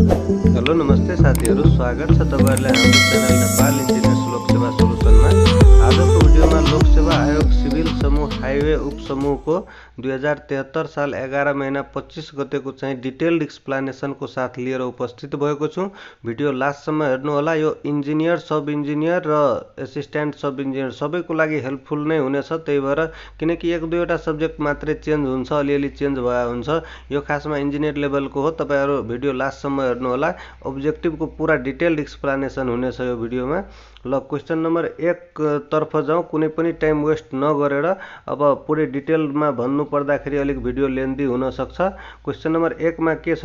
Hello नमस्ते साथीहरु, स्वागत छ तपाईहरुलाई हाम्रो च्यानल नेपाल इन्जिनियर्स लोकसेवा सोलुसनमा। आजको भिडियोमा लोकसेवा आयोग सिभिल समूह हाइवे उपसमूहको 2073 साल 11 महिना 25 गतेको चाहिँ डिटेल्ड एक्सप्लेनेसनको साथ लिएर उपस्थित भएको छु। भिडियो लास्टसम्म हेर्नु होला। यो इन्जिनियर, सब इन्जिनियर र एसिस्टेन्ट सब इन्जिनियर सबैको लागि हेल्पफुल नै हुनेछ। त्यही भएर किनकि एक दुईवटा सब्जेक्ट मात्रै चेन्ज हुन्छ, अलिअलि चेन्ज भए हुन्छ। यो खासमा इन्जिनियर लेभलको हो। तपाईहरु भिडियो लास्टसम्म हेर्नु होला। अब्जेक्टिभको पूरा डिटेल्ड एक्सप्लेनेसन हुनेछ यो भिडियोमा। ल क्वेशन नम्बर 1 तर्फ जाउँ, कुनै पनि टाइम वेस्ट नगरेर। अब पुरै डिटेलमा भन्नु पर्दाखेरि अलिक भिडियो लेन्दी हुन सक्छ। क्वेशन नम्बर 1 मा के छ?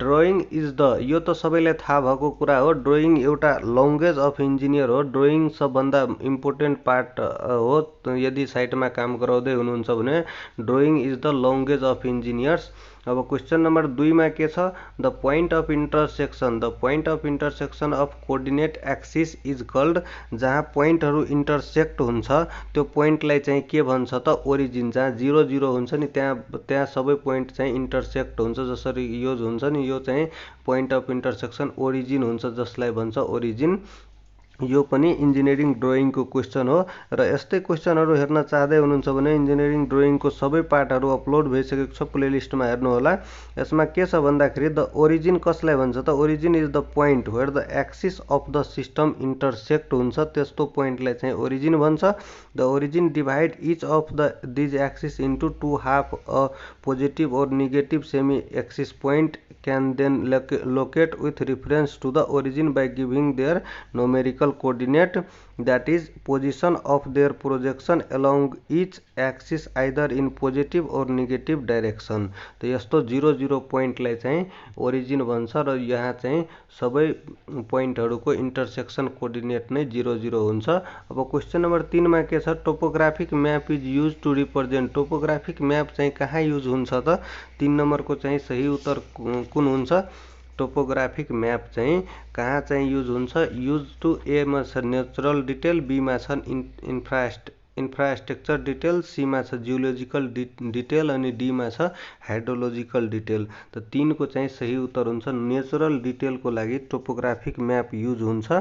ड्रइङ इज द, यो त सबैलाई थाहा भएको कुरा हो। ड्रइङ एउटा ल्याङ्ग्वेज अफ इन्जिनियर हो। ड्रइङ सबभन्दा इम्पोर्टेन्ट पार्ट हो। यदि साइटमा काम गराउँदै हुनुहुन्छ भने drawing is the language of engineers. अब क्वेशन नम्बर 2 मा के छ? The point of intersection, the point of intersection of coordinate axis is called. जहाँ पोइन्टहरु इन्टरसेक्ट हुन्छ त्यो पोइन्टलाई चाहिँ के भन्छ त? ओरिजिन। जहाँ 0 0 हुन्छ नि त्यहाँ सबै पोइन्ट चाहिँ इन्टरसेक्ट हुन्छ। जसरी यो हुन्छ नि, यो चाहिँ पोइन्ट अफ इन्टरसेक्सन ओरिजिन हुन्छ, जसलाई भन्छ ओरिजिन। यो पनि इन्जिनियरिङ ड्रइङको क्वेशन हो। र यस्तै क्वेशनहरु हेर्न चाहदै हुनुहुन्छ भने इन्जिनियरिङ ड्रइङको सबै पार्टहरु अपलोड भइसकेको छ, प्लेलिस्टमा हेर्नु होला। यसमा के छ भन्दाखेरि द ओरिजिन कसलाई भन्छ त? Origin is the point where the axis of the system intersect हुन्छ, त्यस्तो पोइन्टलाई चाहिँ ओरिजिन भन्छ। The origin divide each of these axis into two half. A positive or negative semi axis point can then locate with reference to the origin by giving their numerical coordinate, that is position of their projection along each axis either in positive or negative direction। तो यस्तो 0 0 पोइन्टलाई चाहिँ origin भन्छ। र यहाँ चाहिँ सबै पोइन्टहरुको intersection coordinate नै 0 0 हुन्छ। अब क्वेशन नम्बर 3 मा के छ? Topographic map is use to represent. Topographic map चाहिँ कहाँ युज हुन्छ त? 3 नम्बरको चाहिँ सही उत्तर कुन हुन्छ? टोपोग्राफिक म्याप चाहिँ कहाँ चाहिँ युज हुन्छ? युज टु ए मा छ नेचुरल डिटेल, बी मा छ इन्फ्रास्ट्रक्चर डिटेल, सी मा छ जियोलोजिकल डिटेल अनि डी मा छ हाइड्रोलोजिकल डिटेल। त 3 को चाहिँ सही उत्तर हुन्छ नेचुरल डिटेलको लागि टोपोग्राफिक म्याप युज हुन्छ।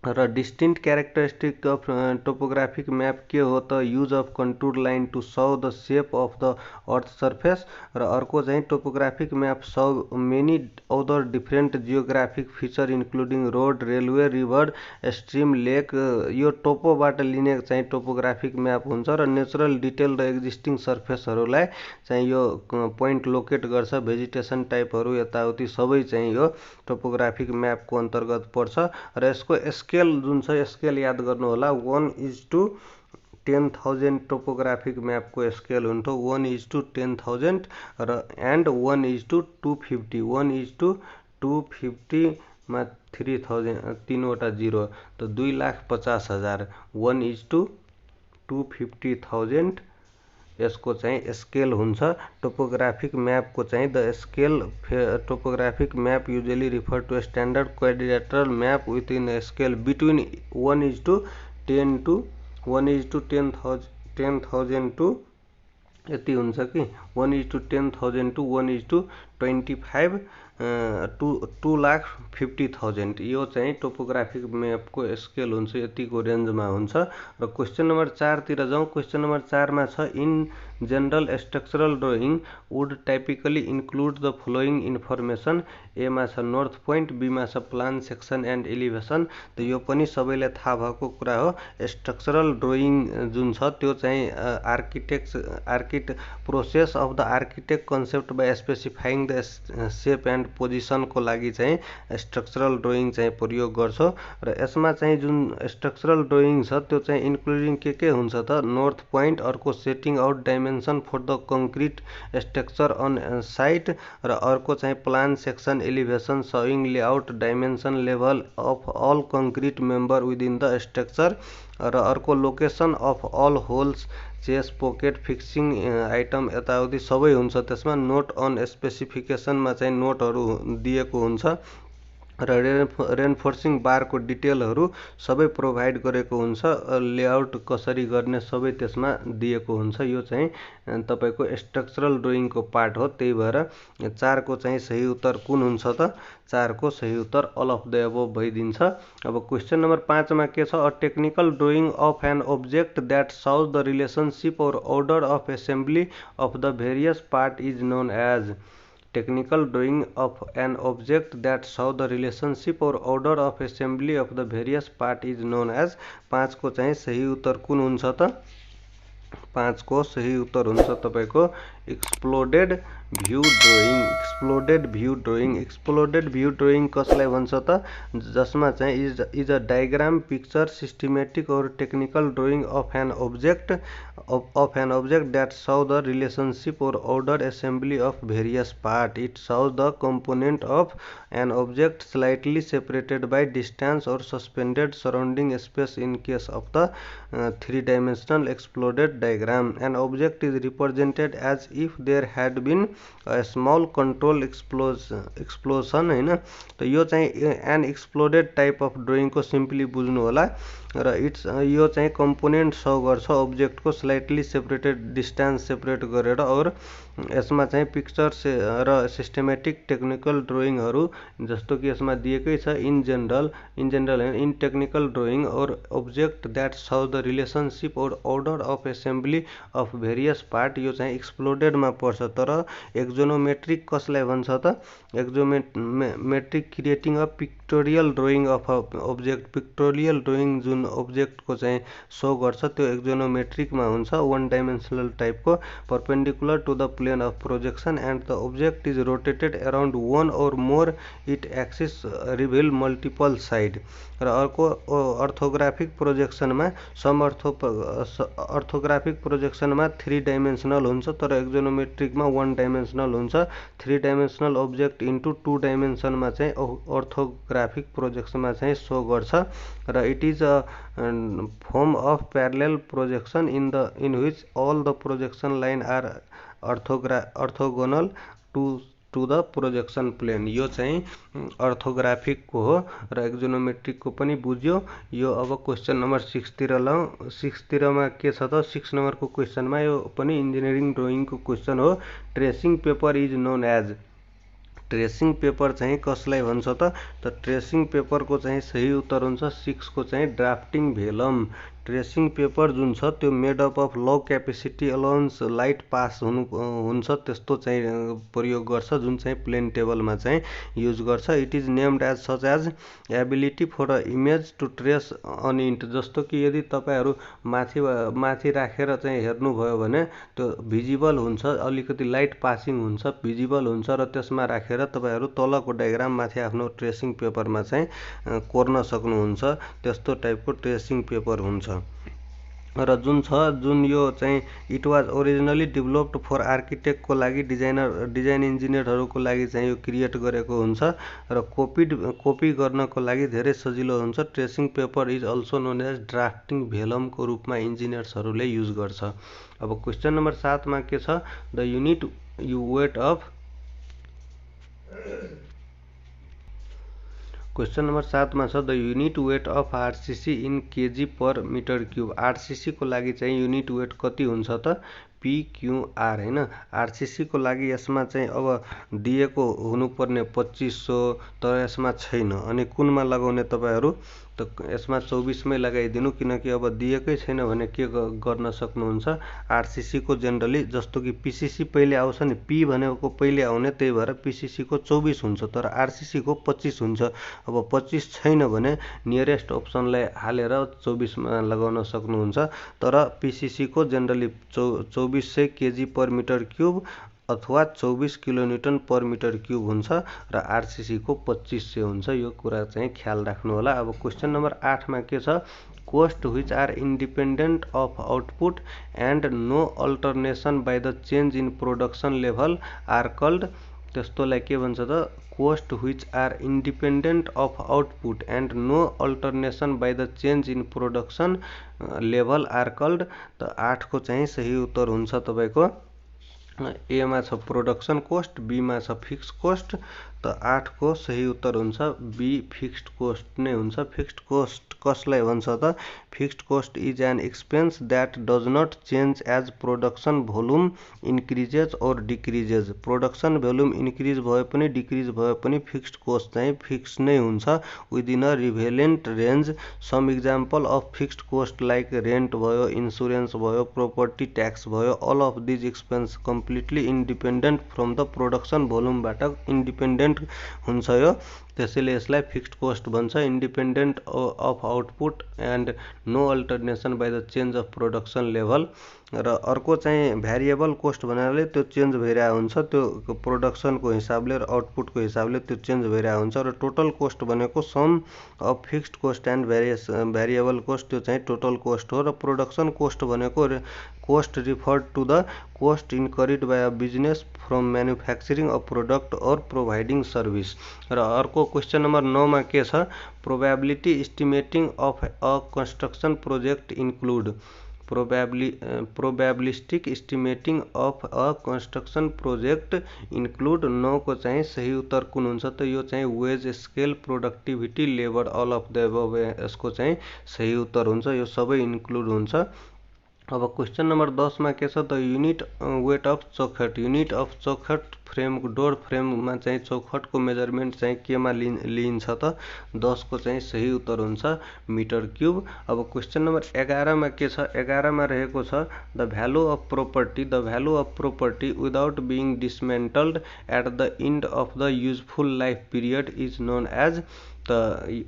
र distinct characteristic of topographic map के हो त? Use of contour line to show the shape of the earth surface. र अर्को चाहिँ topographic map show many other different geographic feature including road, railway, river, stream, lake. यो टोपोबाट लिने चाहिँ टोपोग्राफिक म्याप हुन्छ। र नेचुरल डिटेल र एक्जिस्टिङ सर्फेसहरूलाई चाहिँ यो पोइन्ट लोकेट गर्छ। भेजिटेसन टाइपहरू यताउति सबै चाहिँ यो टोपोग्राफिक म्यापको अन्तर्गत पर्छ। र यसको स्केल जुन छ, स्केल याद गर्नु होला। 1:10,000 टोपोग्राफिक म्यापको स्केल हुन्छ 1:10,000 र एन्ड 1:250। 1:250 मा 3000 तीनवटा 0 त 2,50,000। 1:250,000 यसको चाहिँ स्केल हुन्छ। टोपोग्राफिक म्यापको चाहिँ the scale topographic map usually refer to standard quadrilateral map within scale between 1:10 to 1:10,000 to यति हुन्छ कि 1:10,000 टु 1:25 2,50,000। यो चाहिँ टोपोग्राफिक म्यापको स्केल हुन्छ, यतिको रेन्जमा हुन्छ। र क्वेशन नम्बर 4 तिर जाउँ। क्वेशन नम्बर 4 मा छ in general structural drawing would typically include the following information. A मा छ नर्थ पोइन्ट, बी मा छ प्लान सेक्सन एन्ड एलिभेसन। त यो पनि सबैलाई थाहा भएको कुरा हो। स्ट्रक्चरल ड्रइङ जुन छ त्यो चाहिँ architect process of the architect concept by specifying the shape and पोजिसनको लागि चाहिँ स्ट्रक्चरल ड्रइङ चाहिँ प्रयोग गर्छ। र यसमा चाहिँ जुन स्ट्रक्चरल ड्रइङ छ त्यो चाहिँ इन्क्लुडिङ के हुन्छ त? नर्थ पोइन्ट, अर्को setting out dimension for the concrete structure on site, र अर्को चाहिँ plan section elevation showing layout dimension level of all concrete member within the structure, र अर्को location of all holes, chase, pocket, fixing item यताउति सबै हुन्छ। त्यसमा note on स्पेसिफिकेसनमा चाहिँ नोटहरू दिएको हुन्छ। र रेनफोर्सिङ बारको डिटेलहरू सबै प्रोभाइड गरेको हुन्छ। लेआउट कसरी गर्ने सबै त्यसमा दिएको हुन्छ। यो चाहिँ तपाईँको स्ट्रक्चरल ड्रइङको पार्ट हो। त्यही भएर 4 को चाहिँ सही उत्तर कुन हुन्छ त? 4 को सही उत्तर अल अफ द अबोभ भइदिन्छ। अब क्वेसन नम्बर 5 मा के छ? A technical drawing of an object that shows the relationship or order of assembly of the various part is known as। Technical drawing of an object that show the relationship or order of assembly of the various part is known as। 5 को चाहिँ सही उत्तर कुन हुन्छ त? 5 को सही उत्तर हुन्छ तपाईँको exploded view drawing. Exploded view drawing. Exploded view drawing कसलाई भन्छ त? जसमा चाहिँ is a diagram, picture, systematic or technical drawing of an object that show the relationship or order assembly of various part। It shows the component of an object slightly separated by distance or suspended surrounding space in case of the three-dimensional exploded diagram। An object is represented as if there had been a small control explosion हैन। त यो चाहिँ an exploded type of ड्रइङको simply बुझ्नु होला। र यो चाहिँ कम्पोनेन्ट सो गर्छ अब्जेक्टको स्लाइटली सेपरेटेड डिस्टेन्स सेपरेट गरेर। और यसमा चाहिँ पिक्चर र सिस्टमेटिक टेक्निकल ड्रइङहरू जस्तो कि यसमा दिएकै छ in general in technical drawing or object that show the relationship or order of assembly of various part. यो चाहिँ एक्सप्लोडेडमा पर्छ। तर एक्जोनोमेट्रिक कसलाई भन्छ त? Axonometric creating a pictorial drawing of object. Pictorial drawing जुन ऑब्जेक्टको चाहिँ सो गर्छ त्यो एक्जोनोमेट्रिकमा हुन्छ। वन डाइमेन्सनल टाइपको perpendicular to the plane of projection and the object is rotated around one or more its axis reveal multiple side. र अर्को अर्थोग्राफिक प्रोजेक्सनमा अर्थोग्राफिक प्रोजेक्सनमा 3 डाइमेन्सनल हुन्छ तर एक्जोनोमेट्रिकमा 1 डाइमेन्सनल हुन्छ। 3 डाइमेन्सनल ऑब्जेक्ट इन्टु 2 डाइमेन्सनमा चाहिँ अर्थोग्राफिक प्रोजेक्सनमा चाहिँ सो गर्छ। र it is a form of parallel projection in which all the projection line are orthogonal to the projection plane. यो चाहिँ अर्थोग्राफिकको हो र एक्जोनोमेट्रिकको पनि बुझ्यो। यो अब क्वेसन नम्बर 6 तिर लौ। 6 तिरमा के छ त? 6 नम्बरको क्वेसनमा यो पनि इन्जिनियरिङ ड्रइङको क्वेसन हो। Tracing paper is known as. Tracing paper चाहिँ कसलाई भन्छ त? ट्रेसिङ पेपरको चाहिँ सही उत्तर हुन्छ 6 को चाहिँ ड्राफ्टिङ भेलम। ट्रेसिङ पेपर जुन छ त्यो made up of low capacity allowance light pass हुन्छ त्यस्तो चाहिँ प्रयोग गर्छ जुन चाहिँ प्लेन टेबलमा चाहिँ युज गर्छ। It is named as such as ability for a image to trace on it. जस्तो कि यदि तपाईहरू माथि राखेर चाहिँ हेर्नुभयो भने त्यो भिजिबल हुन्छ, अलिकति लाइट पासिङ हुन्छ, भिजिबल हुन्छ र त्यसमा राखेर तपाईहरू तलको डायग्राम माथि आफ्नो ट्रेसिङ पेपरमा चाहिँ कोर्न सक्नुहुन्छ। त्यस्तो टाइपको ट्रेसिङ पेपर हुन्छ। र जुन यो चाहिँ it was originally developed for आर्किटेक्टको लागि डिजाइन इन्जिनियरहरूको लागि चाहिँ यो क्रिएट गरेको हुन्छ र कपी गर्नको लागि धेरै सजिलो हुन्छ। Tracing paper is also known as drafting भेलमको रूपमा इन्जिनियर्सहरूले युज गर्छ। अब क्वेसन नम्बर 7 मा के छ? The unit weight of question number 7 मा छ the unit weight of RCC in kg per metre cube. RCC को लागि चाहिँ युनिट वेट कति हुन्छ त? PQR हैन। आरसीसी को लागि यसमा चाहिँ अब दिएको हुनुपर्ने 2500 तर यसमा छैन। अनि कुनमा लगाउने तपाईहरु? त यसमा 24 मै लगाइदिनु किनकि अब दिएकै छैन भने के गर्न सक्नुहुन्छ? आरसीसी को जनरली जस्तो कि पीसीसी पहिले आउँछ नि, पी भनेको पहिले आउने, त्यही भएर पीसीसी को 24 हुन्छ तर आरसीसी को 25 हुन्छ। अब 25 छैन भने नियरेस्ट अप्सनलाई हालेर 24 मा लगाउन सक्नुहुन्छ। तर पीसीसी को generally 2400 kg per metre cube अथवा 24 किलोन्युटन पर मिटर क्यूब हुन्छ र आरसीसी को 2500 हुन्छ। यो कुरा चाहिँ ख्याल राख्नु होला। अब क्वेसन नम्बर 8 मा के छ? Cost which are independent of output and no alternation by the change in production level are called. त्यस्तोलाई के भन्छ त? Cost which are independent of output and no alternation by the change in production level are called. त 8 को चाहिँ सही उत्तर हुन्छ तपाईको ए मा छ प्रोडक्सन कोस्ट, बी मा छ फिक्स्ड कोस्ट। त 8 को सही उत्तर हुन्छ बी फिक्स्ड कोस्ट नै हुन्छ। फिक्स्ड कोस्ट कसलाई भन्छ त? Fixed cost is an expense that does not change as production volume increases or decreases. Production volume increase भए पनि डिक्रिज भए पनि फिक्स्ड कोस्ट चाहिँ फिक्स नै हुन्छ within a relevant range. Some example of fixed cost like rent भयो, insurance भयो, property tax भयो। All of these expense completely independent from the production भोल्युमबाट इन्डिपेन्डेन्ट हुन्छ यो, त्यसैले यसलाई फिक्स्ड कोस्ट भन्छ। Independent of output and no alternation by the change of production level. र अर्को चाहिँ भ्यारिएबल कोस्ट भन्नाले त्यो चेन्ज भइरहेको हुन्छ, त्यो प्रोडक्सनको हिसाबले र आउटपुटको हिसाबले त्यो चेन्ज भइरहेको हुन्छ। र टोटल कोस्ट भनेको sum of fixed cost and variable cost, त्यो चाहिँ टोटल कोस्ट हो। र प्रोडक्सन कोस्ट भनेको cost referred to the cost incurred by a business from manufacturing a product or providing service. र अर्को क्वेसन नम्बर 9 मा के छ? Probability estimating of a construction project include. Probabilistic estimating of a construction project include 9 को चाहिँ सही उत्तर कुन हुन्छ त? यो चाहिँ wage scale, productivity, labour, all of the above यसको चाहिँ सही उत्तर हुन्छ। यो सबै इन्क्लुड हुन्छ। अब क्वेसन नम्बर 10 मा के छ? द युनिट वेट अफ चौखट। युनिट अफ चौखट फ्रेम, डोर फ्रेममा चाहिँ चौखटको मेजरमेन्ट चाहिँ केमा लिइन्छ त? 10 को चाहिँ सही उत्तर हुन्छ मिटर क्युब। अब क्वेसन नम्बर 11 मा के छ? 11 मा रहेको छ the value of property. The value of property without being dismantled at the end of the useful life period is known as. त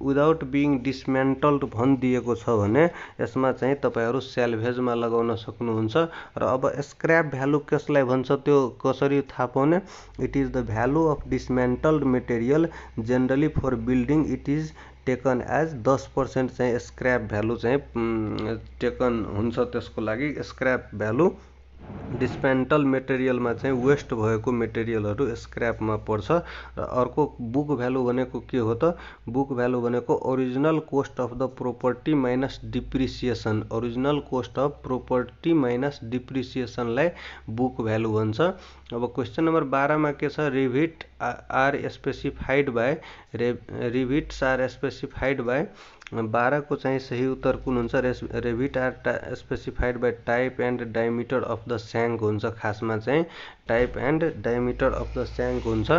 विदाउट बिङ डिसमेन्टल्ड भनिदिएको छ भने यसमा चाहिँ तपाईँहरू स्याल्भेजमा लगाउन सक्नुहुन्छ। र अब स्क्रैप भ्यालु कसलाई भन्छ त्यो कसरी थाहा पाउने? It is the value of dismantled material generally for building. It is taken as 10% चाहिँ स्क्रैप भ्यालु चाहिँ टेकन हुन्छ त्यसको लागि। स्क्रैप भ्यालु डिस्मेन्टल मेटेरियलमा चाहिँ वेस्ट भएको मेटेरियलहरू स्क्रैपमा पर्छ। र अर्को बुक भ्यालु भनेको के हो त? बुक भ्यालु भनेको original cost of the property minus depreciation. Original cost of property minus डिप्रिसिएसनलाई बुक भ्यालु भन्छ। अब क्वेसन नम्बर 12 मा के छ? Rivet are specified by, rivets are specified by. 12 को चाहिँ सही उत्तर कुन हुन्छ? Rivet are specified by type and diameter of the shank हुन्छ। खासमा चाहिँ type and diameter of the shank हुन्छ।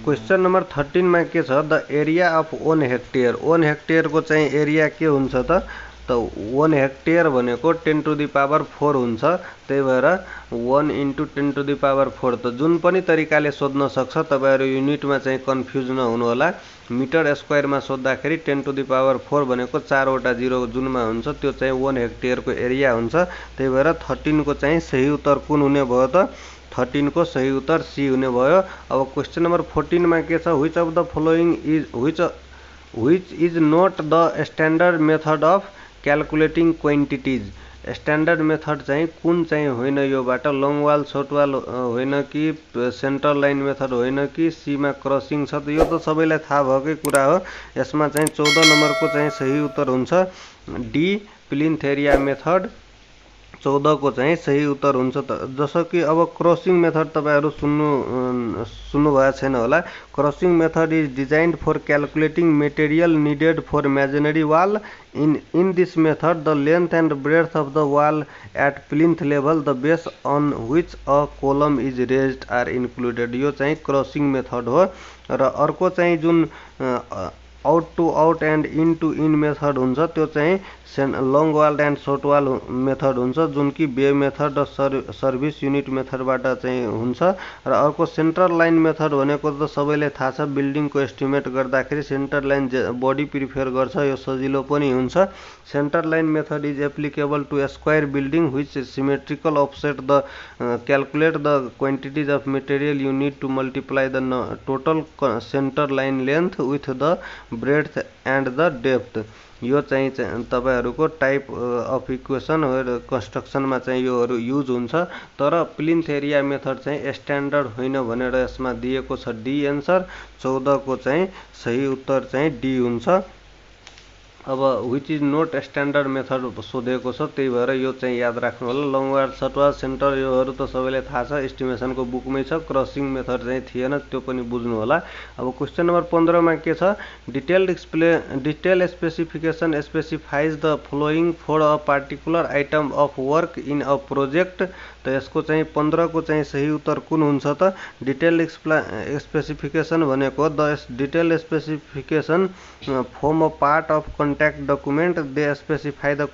क्वेसन नम्बर 13 मा के छ? The area of 1 hectare. 1 हेक्टेयरको चाहिँ एरिया के हुन्छ त? त 1 हेक्टेयर भनेको 10 टु द पावर 4 हुन्छ। त्यही भएर 1 इन्टु 10 टु द पावर 4। त जुन पनि तरिकाले सोध्न सक्छ, तपाईँहरू युनिटमा चाहिँ कन्फ्युज नहुनु होला। मिटर स्क्वायरमा सोद्धाखेरि 10 टु द पावर 4 भनेको 4 वटा जिरो जुनमा हुन्छ, त्यो चाहिँ 1 हेक्टेयरको एरिया हुन्छ। त्यही भएर 13 को चाहिँ सही उत्तर कुन हुने भयो त? 13 को सही उत्तर सी हुने भयो। अब क्वेसन नम्बर 14 मा के छ? Which of the following is which is note the standard method of calculating quantities. Standard method चाहिँ कुन चाहिँ होइन योबाट? लङ वाल, सर्ट वाल होइन कि सेन्टर लाइन मेथड होइन कि सीमा क्रसिङ छ? त यो त सबैलाई थाहा भएकै कुरा हो। यसमा चाहिँ 14 नम्बरको चाहिँ सही उत्तर हुन्छ डी, प्लिन्थ एरिया मेथड। 14 को चाहिँ सही उत्तर हुन्छ। जसो कि अब क्रसिङ मेथड तपाईँहरू सुन्नु भएको छैन होला। Crossing method is designed for calculating material needed for masonry wall. In this method, the length and breadth of the wall at plinth level, the base on which a column is raised are included. यो चाहिँ crossing method हो। र अर्को चाहिँ जुन out to out and in to in method हुन्छ, त्यो चाहिँ long wall and short wall method हुन्छ, जुन कि बे मेथड र सर्भिस युनिट मेथडबाट चाहिँ हुन्छ। र अर्को सेन्टर लाइन मेथड भनेको त सबैलाई थाहा छ। बिल्डिङको एस्टिमेट गर्दाखेरि सेन्टर लाइन बडी प्रिफर गर्छ, यो सजिलो पनि हुन्छ। Centre line method is applicable to square building which symmetrical offset the calculate the quantities of material you need to multiply the total centre line length with the breadth and the depth. यो चाहिँ तपाईँहरूको type of equation र कन्स्ट्रक्सनमा चाहिँ योहरू use हुन्छ। तर plinth area method चाहिँ standard होइन भनेर यसमा दिएको छ डी एन्सर। 14 को चाहिँ सही उत्तर चाहिँ डी हुन्छ। अब which is not standard method सोधेको छ, त्यही भएर यो चाहिँ याद राख्नु होला। Long wall short wall centre योहरू त सबैलाई थाहा छ, एस्टिमेसनको बुकमै छ। क्रसिङ मेथड चाहिँ थिएन, त्यो पनि बुझ्नु होला। अब क्वेसन नम्बर 15 मा के छ, detail specification specifies the following for a particular item of work in a project. त यसको चाहिँ 15 को चाहिँ सही उत्तर कुन हुन्छ त, डिटेल स्पेसिफिकेसन भनेको the detail specification form a part of contract document. They specify the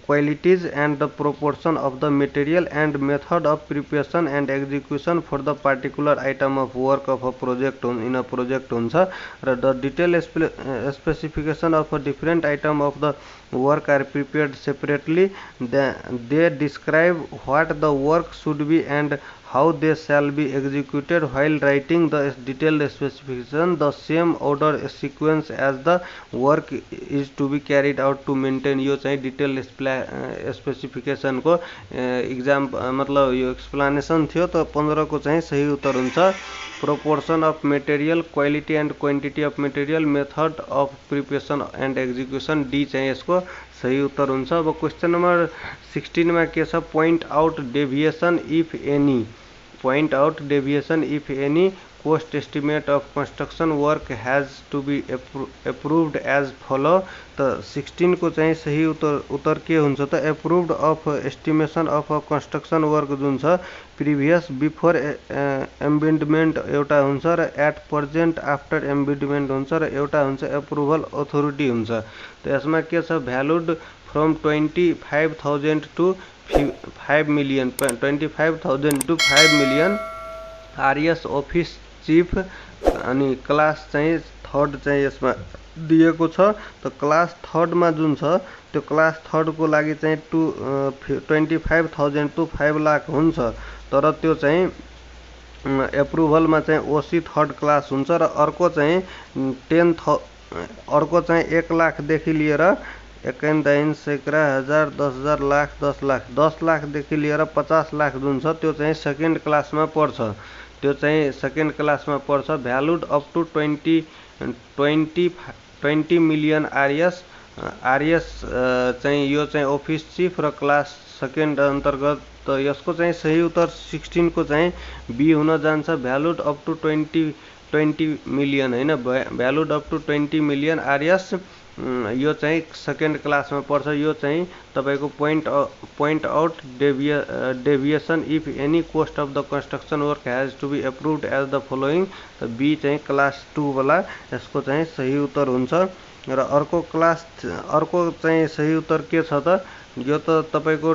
qualities and the proportion of the material and method of preparation and execution for the particular item of work of a project in a project हुन्छ। र the detail specification of a different item of the work are prepared separately. They describe what the work should be and how they shall be executed. While writing the detailed specification, the same order sequence as the work is to be carried out to maintain। यो चाहिँ detail specification को exam मतलब यो explanation थियो। त 15 को चाहिँ सही उत्तर हुन्छ proportion of material, quality and quantity of material, method of preparation and execution, D चाहिँ यसको सही उत्तर हुन्छ। अब क्वेसन नम्बर 16 मा के छ, point out deviation if any. Point out deviation if any cost estimate of construction work has to be approved as follow. त 16 को चाहिँ सही उत्तर के हुन्छ त, approved of estimation of a construction work जुन छ प्रिभियस बिफोर एम्बिन्डमेन्ट एउटा हुन्छ र एट प्रेजेन्ट आफ्टर एम्बिन्डमेन्ट हुन्छ र एउटा हुन्छ एप्रुभल अथोरिटी हुन्छ। त यसमा के छ, valued from 25,000 to 5 million, 25,000 to 5 million, RS office chief. अनि क्लास चाहिँ थर्ड चाहिँ यसमा दिएको छ। त क्लास थर्ड मा जुन छ त्यो क्लास थर्ड को लागि चाहिँ 25,000 टु 5 लाख हुन्छ, तर त्यो चाहिँ एप्रुभल मा चाहिँ ओसी थर्ड क्लास हुन्छ। र अर्को चाहिँ 1 लाख देखि लिएर 1 सैकड़ा हजार 10,000 लाख 10 लाख देखि लिएर 50 लाख जुन छ त्यो चाहिँ सेकेन्ड क्लासमा पर्छ। त्यो चाहिँ सेकेन्ड क्लासमा पर्छ। Valued up to 20 million RS. RS चाहिँ यो चाहिँ अफिस चीफ र क्लास सेकेन्ड अन्तर्गत। त यसको चाहिँ सही उत्तर 16 को चाहिँ बी हुन जान्छ, भ्यालुड अप टु 20 मिलियन हैन, valued up to 20 million RS. यो चाहिँ सेकेन्ड क्लासमा पर्छ। यो चाहिँ तपाईको point out deviation if any cost of the construction work has to be approved as the following. त बी चाहिँ क्लास 2 वाला यसको चाहिँ सही उत्तर हुन्छ। र अर्को चाहिँ सही उत्तर के छ त, यो त तपाईको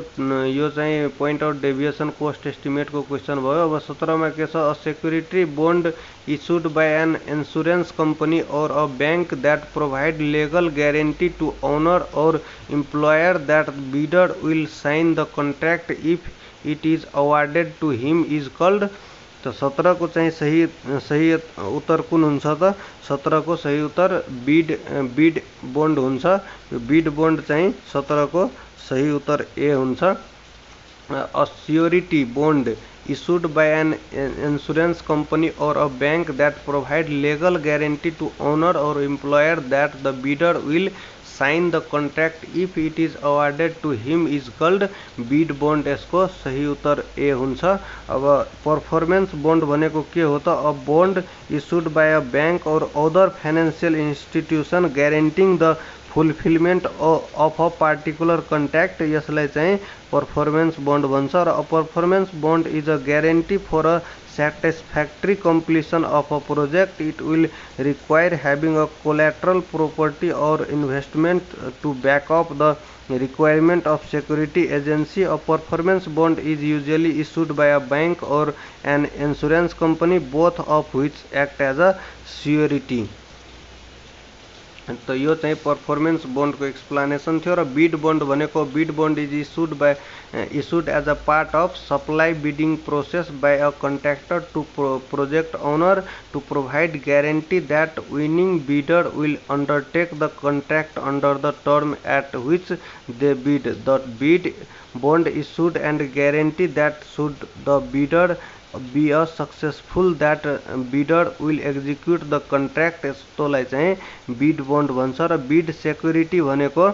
यो चाहिँ point out deviation cost estimate को क्वेशन भयो। अब 17 मा के छ, a security bond issued by an insurance company or a bank that provide legal guarantee to owner or employer that bidder will sign the contract if it is awarded to him is called। तो 17 को चाहिँ सही उत्तर कुन हुन्छ त, 17 को सही उत्तर बिड बोन्ड हुन्छ। बिड बोन्ड चाहिँ 17 को सही उत्तर ए हुन्छ। A surety bond issued by an insurance company or a bank that provide legal guarantee to owner or employer that the bidder will sign the contract if it is awarded to him is called bid bond। यसको सही उत्तर ए हुन्छ। अब performance bond भनेको के हो त, a bond issued by a bank or other financial institution guaranteeing the fulfilment of a particular contract, यसलाई चाहिँ परफॉर्मेंस बॉन्ड भन्छ। र a performance bond is a guarantee for a satisfactory completion of a project. It will require having a collateral property or investment to back up the requirement of security agency. A performance bond is usually issued by a bank or an insurance company, both of which act as a surety। तो यो चाहिँ performance bond को explanation थियो। र bid bond भनेको, bid bond is issued as a part of supply bidding process by a contractor to project owner to provide guarantee that winning bidder will undertake the contract under the term at which they bid। The bid bond issued and guarantee that should the bidder be a successful that bidder will execute the contract, यस्तोलाई चाहिँ bid bond भन्छ। र bid security भनेको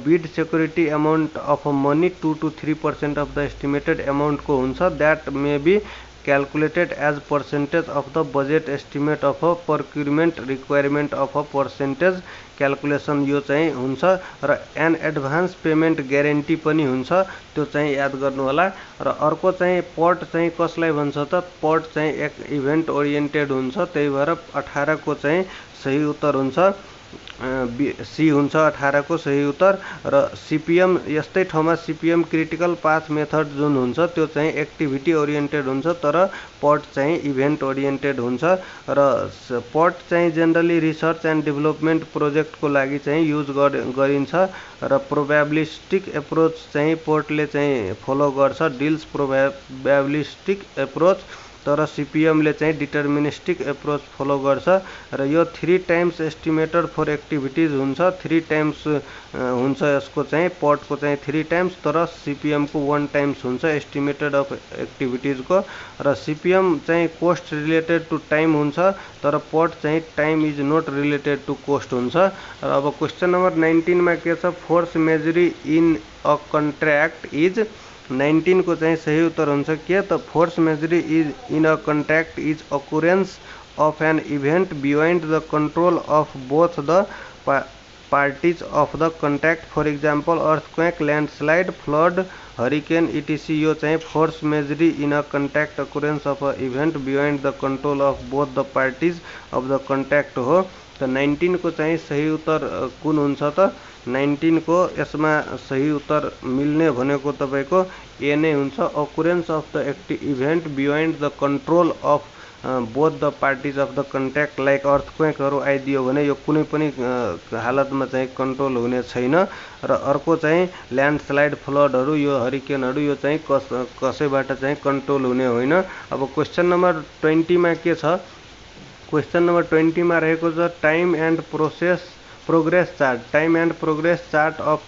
bid security amount of money 2 to 3% of the estimated अमाउन्टको हुन्छ। That may be calculated as percentage of the budget estimate of a procurement requirement of a percentage calculation यो चाहिँ हुन्छ। र an advance payment guarantee पनि हुन्छ, त्यो चाहिँ याद गर्नु होला। र अर्को चाहिँ पट चाहिँ कसलाई भन्छ त, पट चाहिँ एक इभेन्ट ओरिएन्टेड हुन्छ, त्यही भएर 18 को चाहिँ सही उत्तर हुन्छ, सी हुन्छ 18 को सही उत्तर। र सीपीएम यस्तै ठाउँमा सीपीएम क्रिटिकल पाथ मेथड जुन हुन्छ त्यो चाहिँ एक्टिभिटी ओरिएन्टेड हुन्छ, तर पट चाहिँ इभेन्ट ओरिएन्टेड हुन्छ। र पट चाहिँ जेनरली रिसर्च एन्ड डेभलपमेन्ट प्रोजेक्टको लागि चाहिँ युज गरिन्छ। र प्रोबेबिलिस्टिक एप्रोच चाहिँ पोर्टले चाहिँ फलो गर्छ, डिल्स प्रोबेबिलिस्टिक एप्रोच, तर सीपीएमले चाहिँ डिटर्मिनिस्टिक एप्रोच फलो गर्छ। र यो 3 टाइम्स एस्टिमेटेड फर एक्टिभिटीज हुन्छ, 3 टाइम्स हुन्छ यसको चाहिँ, पटको चाहिँ 3 टाइम्स, तर सीपीएमको 1 टाइम्स हुन्छ एस्टिमेटेड अफ एक्टिभिटीजको। र सीपीएम चाहिँ कोस्ट रिलेटेड टु टाइम हुन्छ, तर पट चाहिँ time is not related to cost हुन्छ। र अब क्वेसन नम्बर 19 मा के छ, force majeure in a contract is 19 को चाहिँ सही उत्तर हुन्छ के त, force majeure is in a contract is occurrence of an event beyond the control of both the parties of the contract, for example earthquake, landslide, flood, hurricane etc. यो चाहिँ force majeure in a contract occurrence of a event beyond the control of both the parties of the contract हो। त 19 को चाहिँ सही उत्तर कुन हुन्छ त, 19 को यसमा सही उत्तर मिल्ने भनेको तपाईको ए नै हुन्छ, occurrence of the event beyond the control of both the parties of the contract, like अर्थक्वेकहरू आइदियो भने यो कुनै पनि हालतमा चाहिँ कन्ट्रोल हुने छैन। र अर्को चाहिँ ल्यान्डस्लाइड, फ्लडहरू, यो हरिकेनहरू यो चाहिँ कसैबाट चाहिँ कन्ट्रोल हुने होइन। अब क्वेसन नम्बर 20 मा के छ, क्वेसन नम्बर 20 मा रहेको छ time and progress chart. Time and progress chart of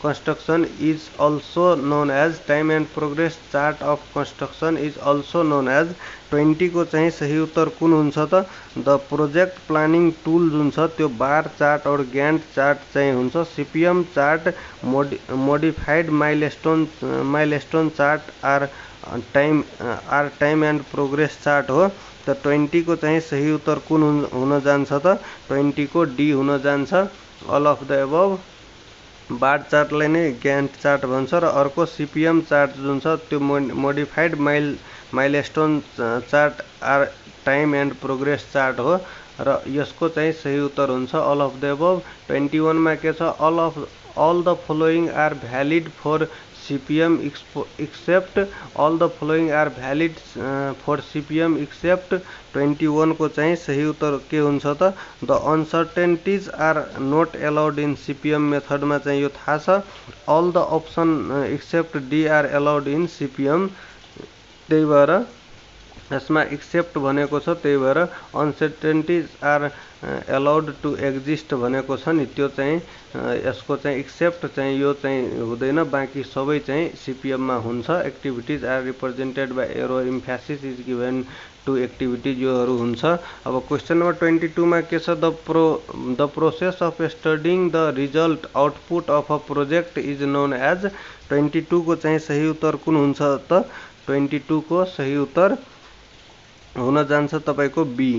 construction is also known as, time and progress chart of construction is also known as। 20 को चाहिँ सही उत्तर कुन हुन्छ त, द प्रोजेक्ट प्लानिङ टुल जुन छ त्यो बार चार्ट और ग्यान्ट चार्ट चाहिँ हुन्छ। CPM chart modified milestone chart or time and progress chart हो। त 20 को चाहिँ सही उत्तर कुन हुन जान्छ त, 20 को डी हुन जान्छ, अल अफ द एबभ। बार चार्टलाई नै ग्यान्ट चार्ट भन्छ। र अर्को सीपीएम चार्ट जुन छ त्यो modified milestone chart or time and progress chart हो। र यसको चाहिँ सही उत्तर हुन्छ अल अफ द एबभ। 21 मा के छ, all the following are valid for CPM except, all the following are valid for CPM except। 21 को चाहिँ सही उत्तर के हुन्छ त, the uncertainties are not allowed in CPM मेथडमा चाहिँ यो थाहा छ। All the option except D are allowed in CPM, त्यही भएर यसमा एक्सेप्ट भनेको छ, त्यही भएर uncertainties are allowed to exist भनेको छ नि, त्यो चाहिँ यसको चाहिँ एक्सेप्ट चाहिँ यो चाहिँ हुँदैन, बाँकी सबै चाहिँ सीपीएममा हुन्छ। Activities are represented by arrow emphasis is given to activities, योहरू हुन्छ। अब क्वेसन नम्बर 22 मा के छ, the process of studying the result output of a project is known as. 22 को चाहिँ सही उत्तर कुन हुन्छ त, 22 को सही उत्तर हुन जान्छ तपाईको बी।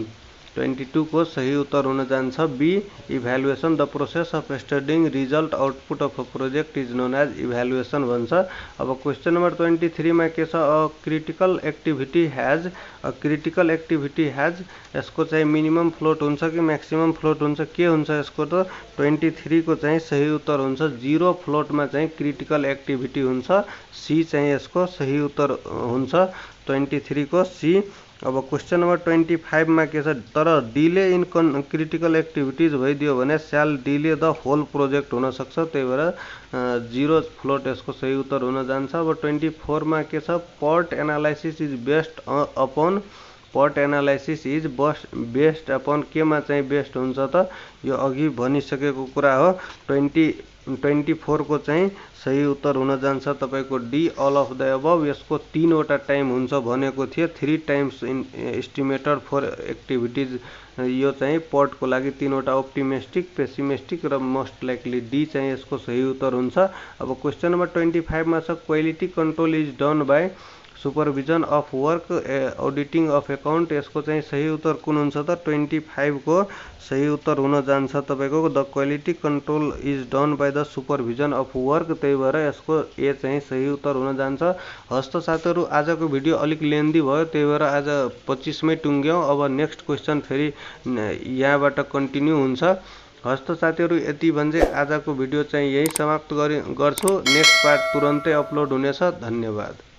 22 को सही उत्तर हुन जान्छ B, evaluation. The process of studying result output of a project is known as evaluation भन्छ। अब क्वेसन नम्बर 23 मा के छ, अ क्रिटिकल एक्टिभिटी हैज, यसको चाहिँ मिनिमम फ्लोट हुन्छ कि म्याक्सिमम फ्लोट हुन्छ, के हुन्छ यसको त, 23 को चाहिँ सही उत्तर हुन्छ 0 फ्लोटमा चाहिँ क्रिटिकल एक्टिभिटी हुन्छ, सी चाहिँ यसको सही उत्तर हुन्छ 23 को सी। अब क्वेसन नम्बर 25 मा के छ, तर डिले इन क्रिटिकल एक्टिभिटीज भइदियो भने स्याल डिले द होल प्रोजेक्ट हुन सक्छ, त्यही भएर 0 फ्लोट यसको सही उत्तर हुन जान्छ। अब 24 मा के छ, PERT analysis is based upon PERT analysis is based upon केमा चाहिँ बेस्ड हुन्छ त, यो अघि भनिसकेको कुरा हो। 24 को चाहिँ सही उत्तर हुन जान्छ तपाईको D all of the above. यसको 3 वटा टाइम हुन्छ भनेको थियो, 3 टाइम्स एस्टिमेटेड फर एक्टिभिटीज। यो चाहिँ पर्ट को लागि 3 वटा अप्टिमिस्टिक, पेसिमिस्टिक र मोस्ट लाइकली, डी चाहिँ यसको सही उत्तर हुन्छ। अब क्वेशन नम्बर 25 मा छ quality control is done by supervision of work auditing of account. यसको चाहिँ सही उत्तर कुन हुन्छ त, 25 को सही उत्तर हुन जान्छ तपाईको the quality control is done by the supervision of work. त्यही भएर यसको ए चाहिँ सही उत्तर हुन जान्छ। हस्त साथीहरु, आजको भिडियो अलिक लेन्दी भयो, त्यही भएर आज 25 मै टुङ्ग्यौं। अब नेक्स्ट क्वेशन फेरि यहाँबाट कन्टिन्यू हुन्छ। हस्त साथीहरु, यति भन्दै आजको भिडियो चाहिँ यही समाप्त गर्छु। नेक्स्ट पार्ट तुरन्तै अपलोड हुनेछ। धन्यवाद।